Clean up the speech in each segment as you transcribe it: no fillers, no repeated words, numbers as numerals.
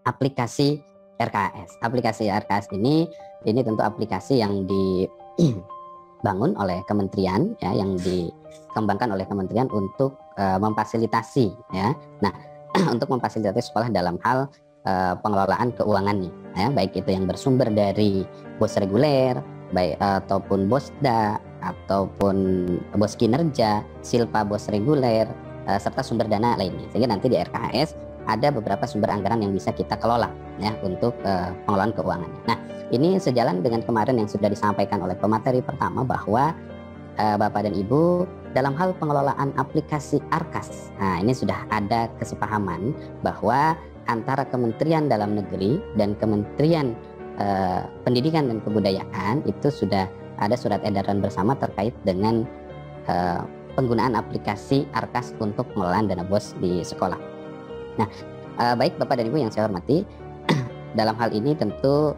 aplikasi RKS. Aplikasi RKS ini tentu aplikasi yang dibangun oleh kementerian, ya, yang dikembangkan oleh kementerian untuk memfasilitasi, ya. Nah, untuk memfasilitasi sekolah dalam hal pengelolaan keuangannya, ya, baik itu yang bersumber dari BOS reguler, baik ataupun BOSDA, ataupun BOS kinerja, silpa BOS reguler, serta sumber dana lainnya. Sehingga nanti di RKS ada beberapa sumber anggaran yang bisa kita kelola, ya, untuk pengelolaan keuangannya. Nah, ini sejalan dengan kemarin yang sudah disampaikan oleh pemateri pertama bahwa Bapak dan Ibu dalam hal pengelolaan aplikasi ARKAS, nah ini sudah ada kesepahaman bahwa antara Kementerian Dalam Negeri dan Kementerian Pendidikan dan Kebudayaan itu sudah ada surat edaran bersama terkait dengan penggunaan aplikasi ARKAS untuk pengelolaan dana BOS di sekolah. Nah, baik Bapak dan Ibu yang saya hormati, dalam hal ini tentu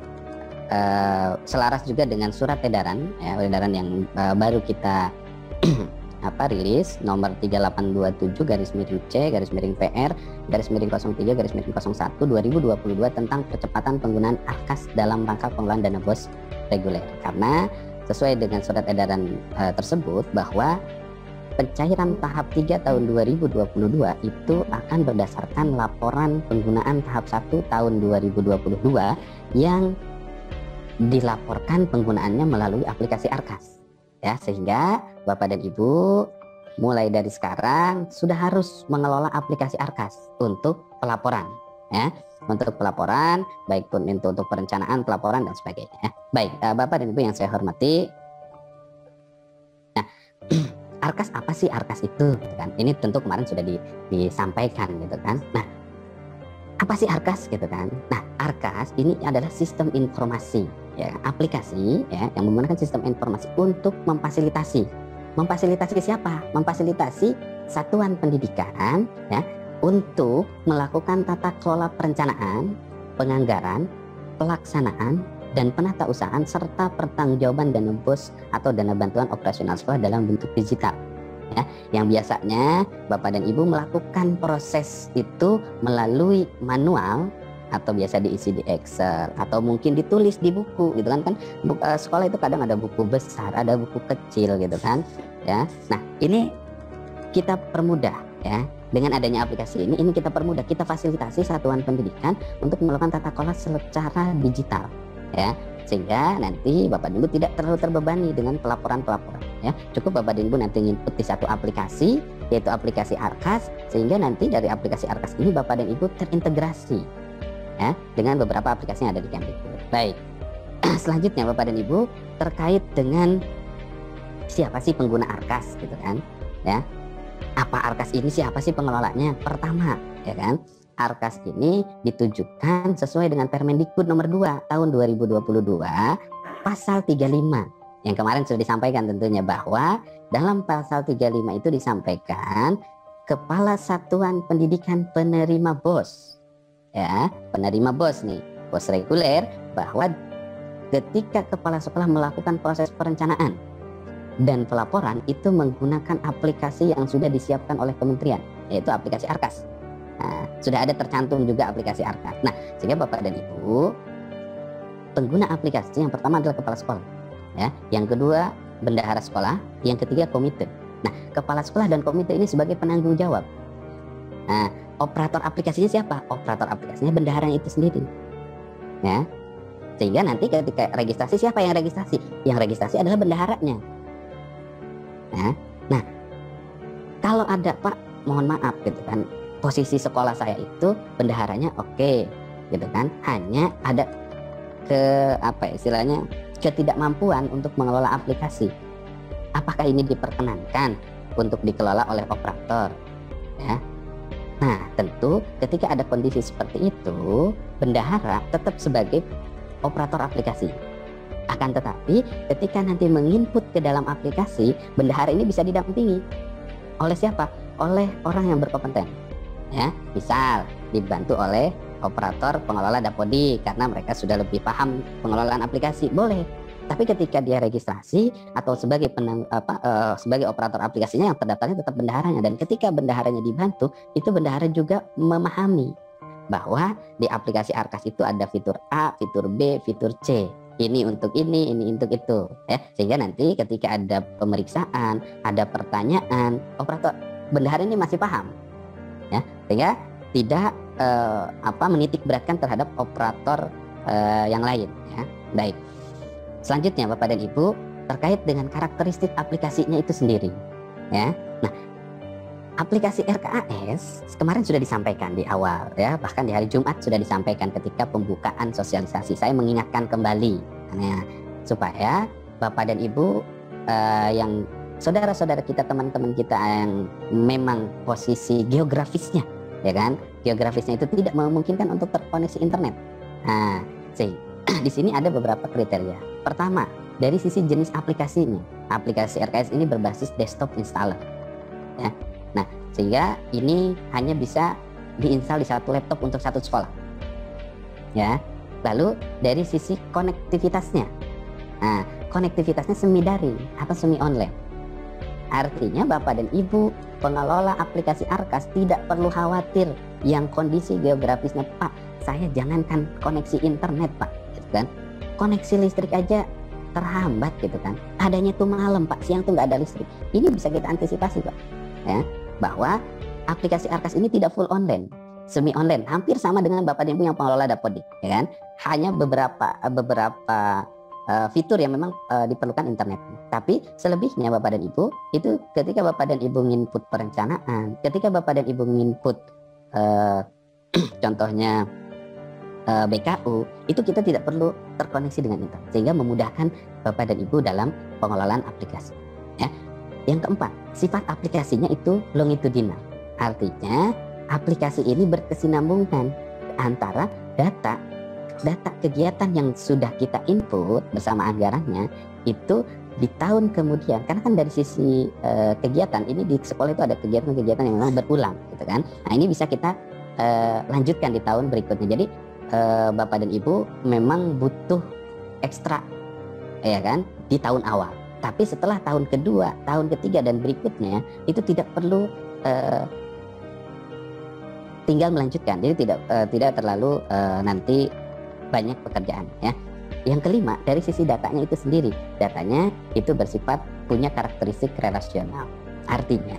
selaras juga dengan surat edaran, ya, edaran yang baru kita rilis nomor 3827/C/PR/03/01 2022 tentang percepatan penggunaan ARKAS dalam rangka pengelolaan dana BOS reguler. Karena sesuai dengan surat edaran tersebut bahwa pencairan tahap 3 tahun 2022 itu akan berdasarkan laporan penggunaan tahap 1 tahun 2022 yang dilaporkan penggunaannya melalui aplikasi ARKAS, ya, sehingga Bapak dan Ibu mulai dari sekarang sudah harus mengelola aplikasi ARKAS untuk pelaporan, ya, untuk pelaporan baik pun itu untuk perencanaan, pelaporan dan sebagainya, ya. Baik Bapak dan Ibu yang saya hormati, nah ARKAS apa sih ARKAS itu, kan? Ini tentu kemarin sudah disampaikan, gitu kan. Nah, apa sih ARKAS, gitu kan? Nah, ARKAS ini adalah sistem informasi, ya, aplikasi, ya, yang menggunakan sistem informasi untuk memfasilitasi siapa? Memfasilitasi satuan pendidikan, ya, untuk melakukan tata kelola perencanaan, penganggaran, pelaksanaan, dan penatausahaan serta pertanggungjawaban dana BOS atau dana bantuan operasional sekolah dalam bentuk digital, ya, yang biasanya Bapak dan Ibu melakukan proses itu melalui manual atau biasa diisi di Excel atau mungkin ditulis di buku, gitu kan. Sekolah itu kadang ada buku besar, ada buku kecil, gitu kan, ya. Nah, ini kita permudah, ya, dengan adanya aplikasi ini kita permudah, kita fasilitasi satuan pendidikan untuk melakukan tata kelola secara digital, ya, sehingga nanti Bapak dan Ibu tidak terlalu terbebani dengan pelaporan, ya. Cukup Bapak dan Ibu nanti input di satu aplikasi, yaitu aplikasi ARKAS, sehingga nanti dari aplikasi ARKAS ini Bapak dan Ibu terintegrasi, ya, dengan beberapa aplikasi yang ada di Kemdikbud. Baik, selanjutnya Bapak dan Ibu terkait dengan siapa sih pengguna ARKAS, gitu kan, ya. Apa ARKAS ini, siapa sih pengelolanya? Pertama, ya kan, ARKAS ini ditujukan sesuai dengan Permendikbud nomor 2 tahun 2022 pasal 35 yang kemarin sudah disampaikan tentunya, bahwa dalam pasal 35 itu disampaikan kepala satuan pendidikan penerima BOS, ya, penerima BOS nih, BOS reguler, bahwa ketika kepala sekolah melakukan proses perencanaan dan pelaporan itu menggunakan aplikasi yang sudah disiapkan oleh kementerian, yaitu aplikasi ARKAS. Nah, sudah ada tercantum juga aplikasi ARKAS. Nah, sehingga Bapak dan Ibu, pengguna aplikasi yang pertama adalah kepala sekolah, ya, yang kedua bendahara sekolah, yang ketiga komite. Nah, kepala sekolah dan komite ini sebagai penanggung jawab. Nah, operator aplikasinya siapa? Operator aplikasinya bendahara itu sendiri, ya. Sehingga nanti ketika registrasi, siapa yang registrasi? Yang registrasi adalah bendaharanya. Nah, kalau ada, Pak, mohon maaf, gitu kan, posisi sekolah saya itu bendaharanya oke, gitu kan, hanya ada ketidakmampuan untuk mengelola aplikasi. Apakah ini diperkenankan untuk dikelola oleh operator, ya? Nah, tentu ketika ada kondisi seperti itu, bendahara tetap sebagai operator aplikasi. Akan tetapi ketika nanti menginput ke dalam aplikasi, bendahara ini bisa didampingi oleh siapa? Oleh orang yang berkompeten, ya. Misal dibantu oleh operator pengelola Dapodi karena mereka sudah lebih paham pengelolaan aplikasi, boleh. Tapi ketika dia registrasi atau sebagai sebagai operator aplikasinya, yang terdaftarnya tetap bendaharanya. Dan ketika bendaharanya dibantu, itu bendahara juga memahami bahwa di aplikasi Arkas itu ada fitur A, fitur B, fitur C. Ini untuk ini untuk itu, ya. Sehingga nanti ketika ada pemeriksaan, ada pertanyaan, operator bendahara ini masih paham, ya. Sehingga tidak menitik beratkan terhadap operator yang lain, ya. Baik. Selanjutnya Bapak dan Ibu, terkait dengan karakteristik aplikasinya itu sendiri, ya. Nah, aplikasi RKAS kemarin sudah disampaikan di awal, ya, bahkan di hari Jumat sudah disampaikan ketika pembukaan sosialisasi. Saya mengingatkan kembali, ya, supaya Bapak dan Ibu yang saudara-saudara kita, teman-teman kita yang memang posisi geografisnya, ya kan, geografisnya itu tidak memungkinkan untuk terkoneksi internet. Nah, di sini ada beberapa kriteria. Pertama, dari sisi jenis aplikasinya, aplikasi RKS ini berbasis desktop installer, ya. Nah, sehingga ini hanya bisa diinstal di satu laptop untuk satu sekolah, ya. Lalu dari sisi konektivitasnya, nah, konektivitasnya semi daring atau semi online. Artinya Bapak dan Ibu pengelola aplikasi Arkas tidak perlu khawatir yang kondisi geografisnya, Pak, saya jangankan koneksi internet, Pak, gitu kan, koneksi listrik aja terhambat, gitu kan, adanya tuh malam, Pak, siang tuh nggak ada listrik. Ini bisa kita antisipasi, Pak, ya, bahwa aplikasi Arkas ini tidak full online, semi online, hampir sama dengan Bapak dan Ibu yang pengelola Dapodik, ya kan. Hanya beberapa fitur yang memang diperlukan internet. Tapi selebihnya Bapak dan Ibu itu ketika Bapak dan Ibu input perencanaan, ketika Bapak dan Ibu input contohnya BKU, itu kita tidak perlu terkoneksi dengan internet, sehingga memudahkan Bapak dan Ibu dalam pengelolaan aplikasi, ya. Yang keempat, sifat aplikasinya itu longitudinal. Artinya aplikasi ini berkesinambungan antara data kegiatan yang sudah kita input bersama anggarannya itu di tahun kemudian. Karena kan dari sisi kegiatan ini di sekolah itu ada kegiatan-kegiatan yang memang berulang, gitu kan. Nah, ini bisa kita lanjutkan di tahun berikutnya. Jadi Bapak dan Ibu memang butuh ekstra, ya kan, di tahun awal. Tapi setelah tahun kedua, tahun ketiga dan berikutnya itu tidak perlu tinggal melanjutkan. Jadi tidak terlalu nanti banyak pekerjaan, ya. Yang kelima, dari sisi datanya itu sendiri, datanya itu bersifat punya karakteristik relasional. Artinya,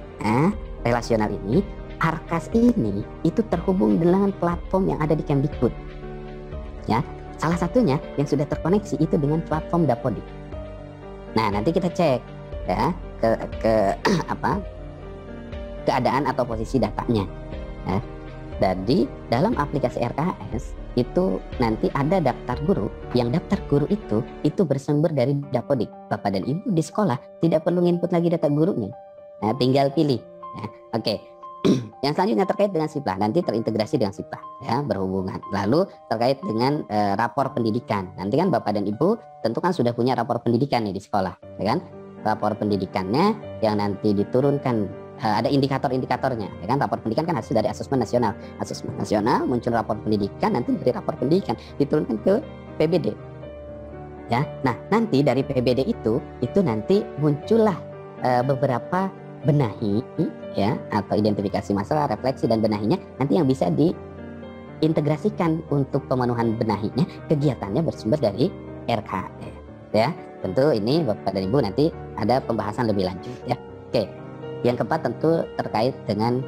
relasional ini, Arkas ini itu terhubung dengan platform yang ada di Kemdikbud, ya. Salah satunya yang sudah terkoneksi itu dengan platform Dapodik. Nah, nanti kita cek, ya, keadaan atau posisi datanya, ya. Jadi dalam aplikasi RKAS itu nanti ada daftar guru, yang daftar guru itu bersumber dari Dapodik. Bapak dan Ibu di sekolah tidak perlu input lagi data gurunya, nah, tinggal pilih, ya. Oke. Yang selanjutnya terkait dengan Siplah, nanti terintegrasi dengan Siplah, ya, berhubungan. Lalu terkait dengan rapor pendidikan, nanti kan Bapak dan Ibu tentu kan sudah punya rapor pendidikan nih di sekolah, ya kan. Rapor pendidikannya yang nanti diturunkan, ada indikator-indikatornya, ya kan. Rapor pendidikan kan hasil dari asesmen nasional, muncul rapor pendidikan, nanti dari rapor pendidikan diturunkan ke PBD, ya. Nah, nanti dari PBD itu nanti muncullah beberapa benahi, ya, atau identifikasi masalah, refleksi dan benahinya nanti yang bisa diintegrasikan untuk pemenuhan benahinya, kegiatannya bersumber dari RKAS, ya. Tentu ini Bapak dan Ibu nanti ada pembahasan lebih lanjut, ya. Oke. Yang keempat tentu terkait dengan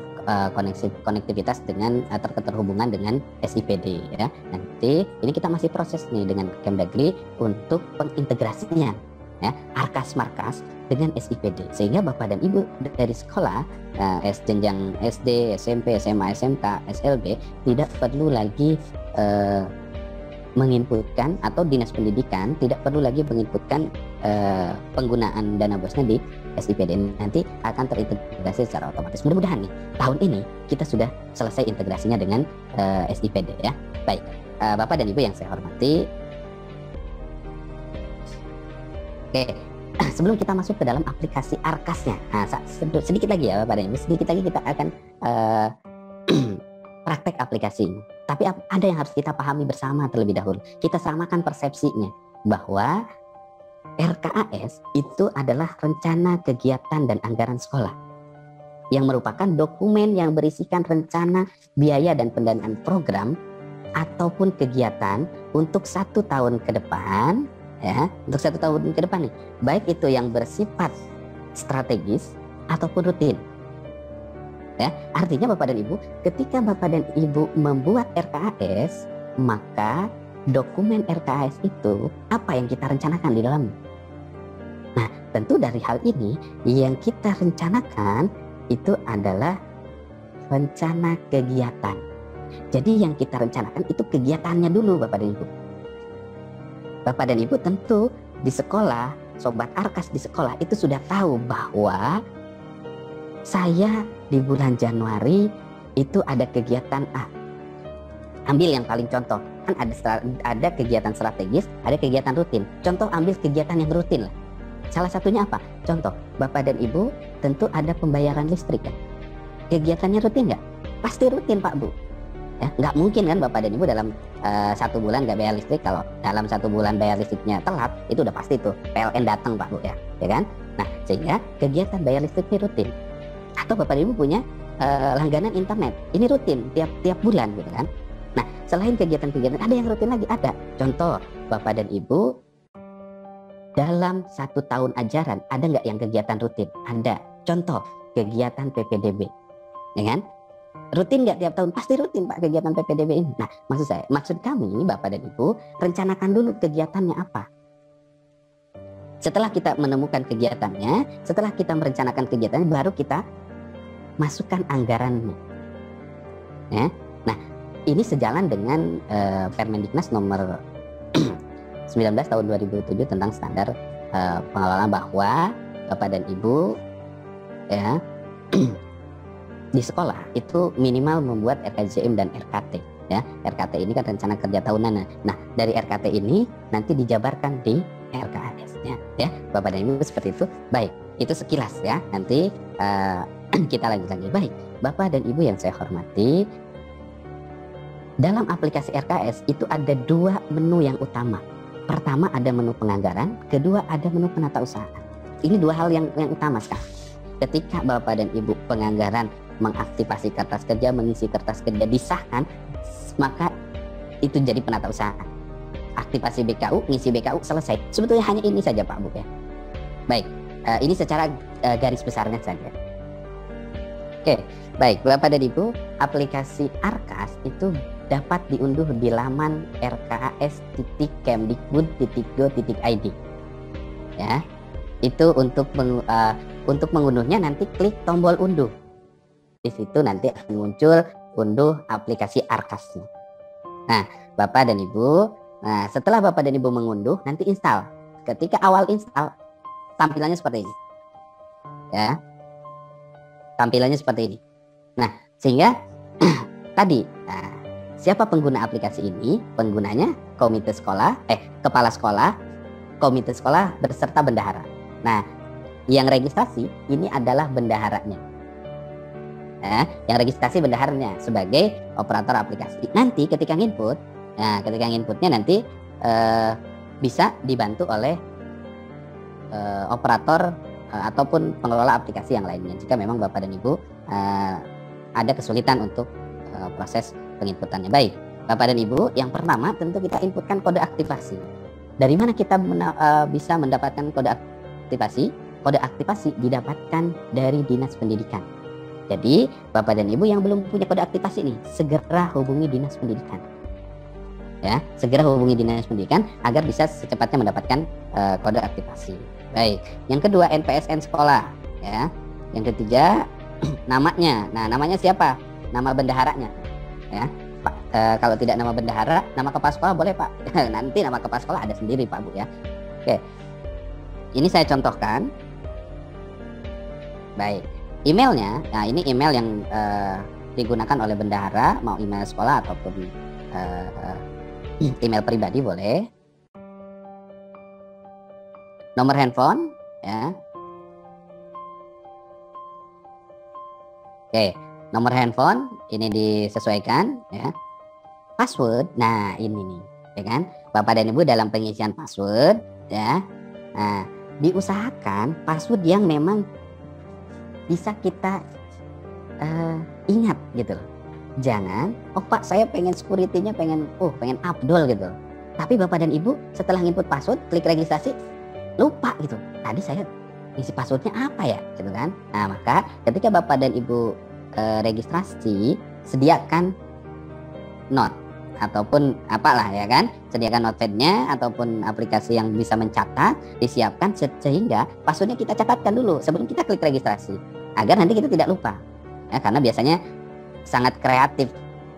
konektivitas dengan terhubungan dengan SIPD, ya. Nanti ini kita masih proses nih dengan Kemdagri untuk pengintegrasinya, ya, Arkas Markas dengan SIPD, sehingga Bapak dan Ibu dari sekolah jenjang SD, SMP, SMA, SMK, SLB tidak perlu lagi menginputkan, atau dinas pendidikan tidak perlu lagi menginputkan penggunaan dana bosnya di SIPD. Nanti akan terintegrasi secara otomatis. Mudah-mudahan nih tahun ini kita sudah selesai integrasinya dengan SIPD, ya. Baik, Bapak dan Ibu yang saya hormati. Oke, sebelum kita masuk ke dalam aplikasi Arkasnya, nah, sedikit lagi ya Bapak dan Ibu, sedikit lagi kita akan praktek aplikasi. Tapi ada yang harus kita pahami bersama terlebih dahulu. Kita samakan persepsinya bahwa RKAS itu adalah rencana kegiatan dan anggaran sekolah, yang merupakan dokumen yang berisikan rencana biaya dan pendanaan program ataupun kegiatan untuk 1 tahun ke depan, ya, untuk 1 tahun ke depan nih, baik itu yang bersifat strategis ataupun rutin. Ya, artinya Bapak dan Ibu, ketika Bapak dan Ibu membuat RKAS, maka dokumen RKAS itu apa yang kita rencanakan di dalamnya. Nah, tentu dari hal ini yang kita rencanakan itu adalah rencana kegiatan. Jadi yang kita rencanakan itu kegiatannya dulu Bapak dan Ibu. Bapak dan Ibu tentu di sekolah, Sobat Arkas di sekolah itu sudah tahu bahwa saya di bulan Januari itu ada kegiatan A. Ambil yang paling contoh, kan ada kegiatan strategis, ada kegiatan rutin. Contoh ambil kegiatan yang rutin lah. Salah satunya apa? Contoh, Bapak dan Ibu tentu ada pembayaran listrik kan? Kegiatannya rutin nggak? Pasti rutin Pak Bu. Ya, nggak mungkin kan Bapak dan Ibu dalam 1 bulan nggak bayar listrik. Kalau dalam 1 bulan bayar listriknya telat, itu udah pasti tuh PLN datang Pak Bu ya kan? Nah, sehingga kegiatan bayar listriknya rutin. Atau Bapak dan Ibu punya langganan internet, ini rutin tiap bulan gitu kan? Nah, selain kegiatan-kegiatan ada yang rutin lagi, ada. Contoh, Bapak dan Ibu dalam 1 tahun ajaran ada nggak yang kegiatan rutin? Ada. Contoh, kegiatan PPDB, ya kan? Rutin nggak tiap tahun? Pasti rutin Pak kegiatan PPDB ini. Nah, maksud kami Bapak dan Ibu rencanakan dulu kegiatannya apa. Setelah kita menemukan kegiatannya, setelah kita merencanakan kegiatannya, baru kita masukkan anggarannya. Ya. Nah, ini sejalan dengan Permendiknas nomor 19 tahun 2007 tentang standar pengelolaan, bahwa Bapak dan Ibu ya di sekolah itu minimal membuat RKJM dan RKT ya. RKT ini kan rencana kerja tahunan. Nah, dari RKT ini nanti dijabarkan di RKAS-nya ya. Bapak dan Ibu seperti itu. Baik, itu sekilas ya. Nanti kita lanjut lagi. Baik, Bapak dan Ibu yang saya hormati, dalam aplikasi RKAS itu ada 2 menu yang utama. Pertama ada menu penganggaran, kedua ada menu penata usahaan. Ini 2 hal yang utama sekali. Ketika Bapak dan Ibu penganggaran mengaktifasi kertas kerja, mengisi kertas kerja disahkan, maka itu jadi penata usahaan. Aktivasi BKU, ngisi BKU, selesai. Sebetulnya hanya ini saja Pak Bu ya. Baik, ini secara garis besarnya saja. Oke, baik Bapak dan Ibu, aplikasi Arkas itu dapat diunduh di laman rkas.kemdikbud.go.id. Ya, itu untuk mengunduhnya nanti klik tombol unduh. Di situ nanti akan muncul unduh aplikasi Arkasnya. Nah, Bapak dan Ibu, setelah Bapak dan Ibu mengunduh, nanti install. Ketika awal install, tampilannya seperti ini. Ya, tampilannya seperti ini. Nah, sehingga tadi, siapa pengguna aplikasi ini? Penggunanya komite sekolah, kepala sekolah, komite sekolah beserta bendahara. Nah, yang registrasi ini adalah bendaharanya. Yang registrasi bendaharanya sebagai operator aplikasi. Nanti ketika input, ketika inputnya nanti bisa dibantu oleh operator ataupun pengelola aplikasi yang lainnya. Jika memang Bapak dan Ibu ada kesulitan untuk proses penginputannya. Baik, Bapak dan Ibu, yang pertama tentu kita inputkan kode aktivasi. Dari mana kita bisa mendapatkan kode aktivasi? Kode aktivasi didapatkan dari Dinas Pendidikan. Jadi Bapak dan Ibu yang belum punya kode aktivasi ini, segera hubungi Dinas Pendidikan. Ya, segera hubungi Dinas Pendidikan agar bisa secepatnya mendapatkan kode aktivasi. Baik, yang kedua NPSN sekolah. Ya, yang ketiga namanya. Nah, namanya siapa? Nama bendaharanya. Ya, Pak, kalau tidak nama bendahara, nama kepala sekolah boleh Pak. Nanti nama kepala sekolah ada sendiri Pak Bu ya. Oke, ini saya contohkan. Baik. Emailnya, nah ini email yang digunakan oleh bendahara, mau email sekolah ataupun email pribadi boleh. Nomor handphone, ya. Oke, nomor handphone ini disesuaikan, ya. Password, nah ini nih, ya kan? Bapak dan Ibu dalam pengisian password, ya. Nah, diusahakan password yang memang bisa kita ingat gitu loh. Jangan, oh Pak saya pengen security-nya pengen Abdul gitu. Tapi Bapak dan Ibu setelah input password, klik registrasi, lupa gitu. Tadi saya isi passwordnya apa ya gitu kan. Nah maka ketika Bapak dan Ibu registrasi, sediakan note ataupun apalah ya kan, sediakan notepad-nya ataupun aplikasi yang bisa mencatat, disiapkan sehingga passwordnya kita catatkan dulu sebelum kita klik registrasi agar nanti kita tidak lupa ya, karena biasanya sangat kreatif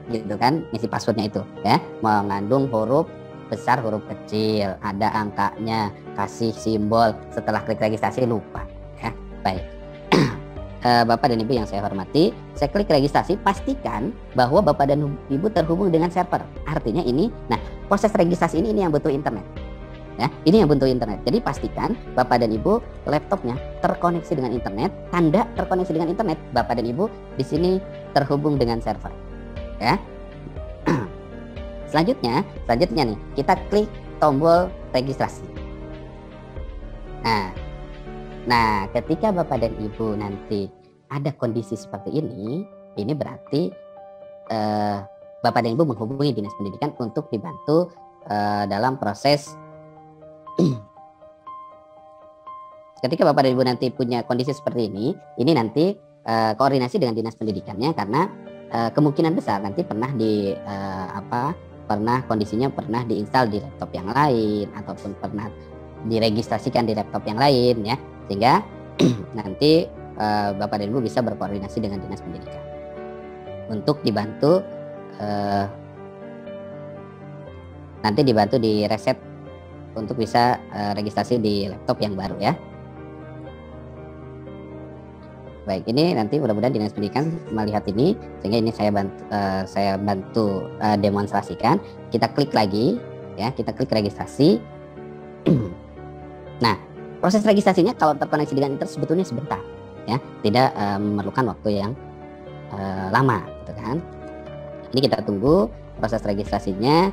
gitu kan isi passwordnya itu ya, mengandung huruf besar huruf kecil, ada angkanya, kasih simbol, setelah klik registrasi lupa ya. Baik. Bapak dan Ibu yang saya hormati, saya klik registrasi, pastikan bahwa Bapak dan Ibu terhubung dengan server. Artinya ini, nah proses registrasi ini yang butuh internet. Ya, ini yang butuh internet. Jadi pastikan Bapak dan Ibu laptopnya terkoneksi dengan internet. Tanda terkoneksi dengan internet, Bapak dan Ibu di sini terhubung dengan server. Ya. Selanjutnya nih kita klik tombol registrasi. Nah, ketika Bapak dan Ibu nanti ada kondisi seperti ini berarti Bapak dan Ibu menghubungi Dinas Pendidikan untuk dibantu dalam proses. Ketika Bapak dan Ibu nanti punya kondisi seperti ini nanti koordinasi dengan Dinas Pendidikannya, karena kemungkinan besar nanti pernah kondisinya pernah diinstal di laptop yang lain ataupun pernah diregistrasikan di laptop yang lain ya, sehingga nanti Bapak dan Ibu bisa berkoordinasi dengan Dinas Pendidikan untuk dibantu nanti dibantu di reset untuk bisa registrasi di laptop yang baru ya. Baik, ini nanti mudah-mudahan Dinas Pendidikan melihat ini, sehingga ini saya bantu demonstrasikan. Kita klik lagi ya, kita klik registrasi. Nah, proses registrasinya kalau terkoneksi dengan internet sebetulnya sebentar ya, tidak memerlukan waktu yang lama gitu kan. Ini kita tunggu proses registrasinya.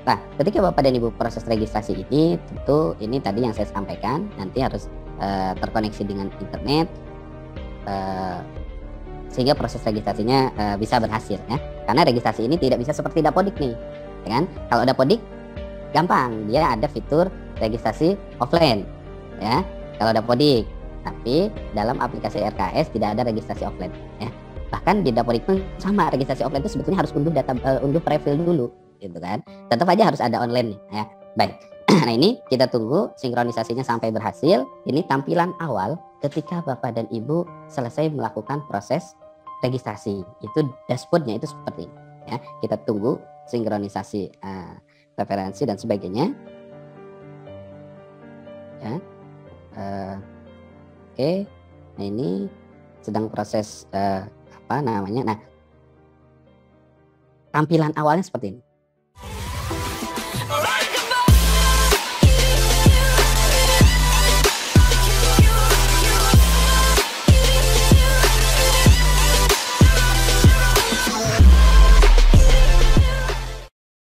Nah, ketika Bapak dan Ibu proses registrasi ini, tentu ini tadi yang saya sampaikan, nanti harus terkoneksi dengan internet sehingga proses registrasinya bisa berhasil ya. Karena registrasi ini tidak bisa seperti Dapodik nih, ya kan? Kalau Dapodik gampang, dia ada fitur registrasi offline ya. Kalau Dapodik, tapi dalam aplikasi RKS tidak ada registrasi offline ya. Bahkan di Dapodik pun sama, registrasi offline itu sebetulnya harus unduh profil dulu gitu kan. Tetap aja harus ada online nih ya. Baik. Nah ini kita tunggu sinkronisasinya sampai berhasil. Ini tampilan awal ketika Bapak dan Ibu selesai melakukan proses registrasi. Itu dashboardnya itu seperti ini ya. Kita tunggu sinkronisasi referensi dan sebagainya ya. Oke. Nah ini sedang proses nah tampilan awalnya seperti ini